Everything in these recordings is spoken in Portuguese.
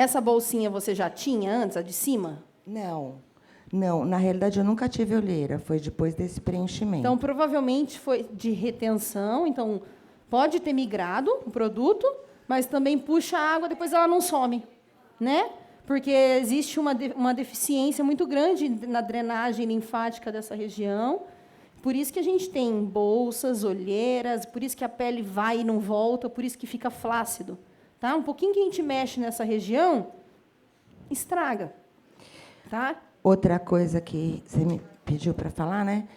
Essa bolsinha você já tinha antes, a de cima? Não. Não, na realidade, eu nunca tive olheira. Foi depois desse preenchimento. Então, provavelmente foi de retenção. Então, pode ter migrado o produto, mas também puxa a água, depois ela não some, né? Porque existe uma deficiência muito grande na drenagem linfática dessa região. Por isso que a gente tem bolsas, olheiras, por isso que a pele vai e não volta, por isso que fica flácido. Tá? Um pouquinho que a gente mexe nessa região, estraga. Tá? Outra coisa que você me pediu para falar, né?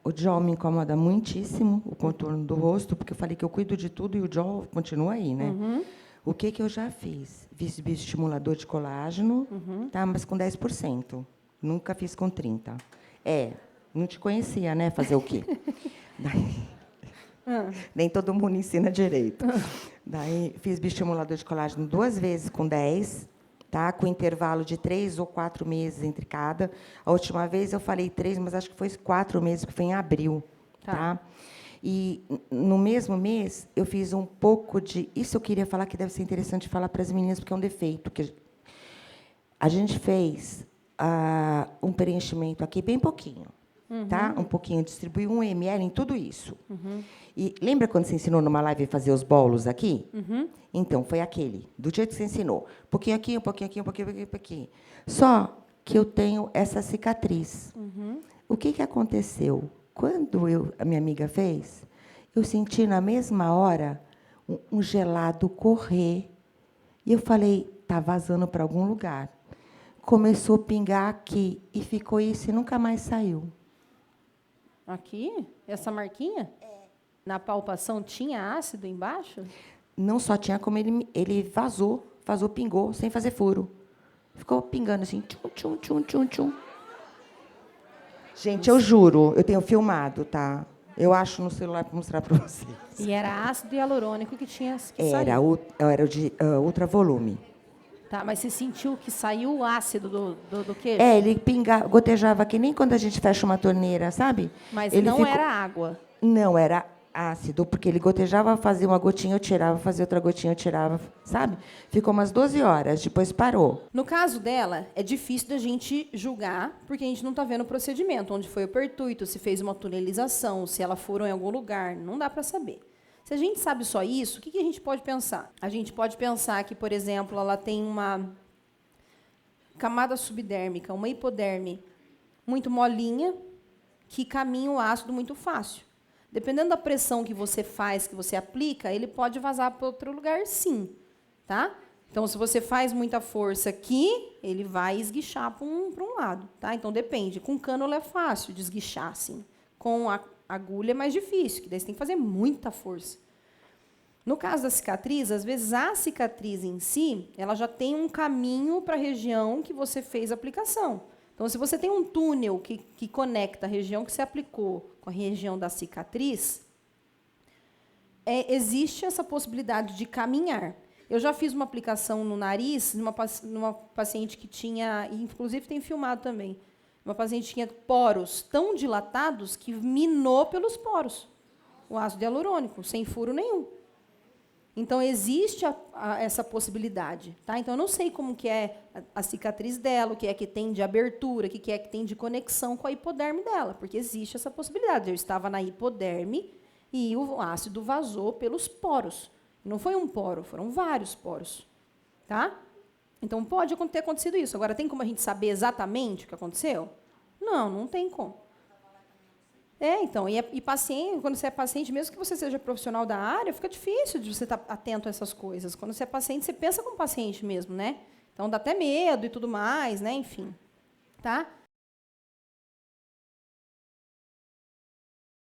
O jaw me incomoda muitíssimo, o contorno do rosto, porque eu falei que eu cuido de tudo e o jaw continua aí, né? Uhum. O que eu já fiz? Fiz bioestimulador de colágeno, tá? Mas com 10%. Nunca fiz com 30%. Não te conhecia, né? Fazer o quê? Nem todo mundo ensina direito. Daí, fiz bioestimulador de colágeno 2 vezes com 10%. Tá? Com intervalo de 3 ou 4 meses entre cada. A última vez eu falei 3, mas acho que foi 4 meses, porque foi em abril. Tá? E, no mesmo mês, eu fiz um pouco de... Isso eu queria falar, que deve ser interessante falar para as meninas, porque é um defeito. Que a gente fez um preenchimento aqui, bem pouquinho. Tá? Um pouquinho, distribuí 1 ml em tudo isso. E lembra quando você ensinou numa live a fazer os bolos aqui? Então, foi aquele, do jeito que você ensinou. Um pouquinho aqui, um pouquinho aqui, um pouquinho aqui. Só que eu tenho essa cicatriz. O que aconteceu? Quando a minha amiga fez, eu senti, na mesma hora, um gelado correr. E eu falei, está vazando para algum lugar. Começou a pingar aqui, e ficou isso, e nunca mais saiu. Aqui? Essa marquinha? Na palpação tinha ácido embaixo? Não só tinha, como ele vazou, pingou, sem fazer furo. Ficou pingando assim, tchum, tchum, tchum, tchum, tchum. Gente, eu juro, eu tenho filmado, tá? Eu acho no celular para mostrar para vocês. E era ácido hialurônico que tinha que Era o de ultravolume. Tá, mas você sentiu que saiu o ácido do queijo? Ele gotejava que nem quando a gente fecha uma torneira, sabe? Mas ele não era água. Não, era ácido, porque ele gotejava, fazia uma gotinha, eu tirava, fazia outra gotinha, eu tirava, sabe? Ficou umas 12 horas, depois parou. No caso dela, é difícil da gente julgar, porque a gente não está vendo o procedimento, onde foi o pertuito, se fez uma tunelização, se ela furou em algum lugar, não dá para saber. Se a gente sabe só isso, o que a gente pode pensar? A gente pode pensar que, por exemplo, ela tem uma camada subdérmica, uma hipoderme muito molinha, que caminha o ácido muito fácil. Dependendo da pressão que você faz, que você aplica, ele pode vazar para outro lugar, sim. Tá? Então, se você faz muita força aqui, ele vai esguichar para um lado. Tá? Então, depende. Com cânula é fácil de esguichar, assim. Com a agulha é mais difícil, que daí você tem que fazer muita força. No caso da cicatriz, às vezes a cicatriz em si, ela já tem um caminho para a região que você fez a aplicação. Então, se você tem um túnel que conecta a região que você aplicou com a região da cicatriz, existe essa possibilidade de caminhar. Eu já fiz uma aplicação no nariz numa paciente que tinha, inclusive tem filmado também, uma paciente que tinha poros tão dilatados que minou pelos poros o ácido hialurônico, sem furo nenhum. Então, existe essa possibilidade. Tá? Então, eu não sei como que é a cicatriz dela, o que é que tem de abertura, o que é que tem de conexão com a hipoderme dela, porque existe essa possibilidade. Eu estava na hipoderme e o ácido vazou pelos poros. Não foi um poro, foram vários poros. Tá? Então, pode ter acontecido isso. Agora, tem como a gente saber exatamente o que aconteceu? Não, não tem como. Então, e paciente, quando você é paciente, mesmo que você seja profissional da área, fica difícil de você estar atento a essas coisas. Quando você é paciente, você pensa como paciente mesmo, né? Então, dá até medo e tudo mais, né? Enfim, tá?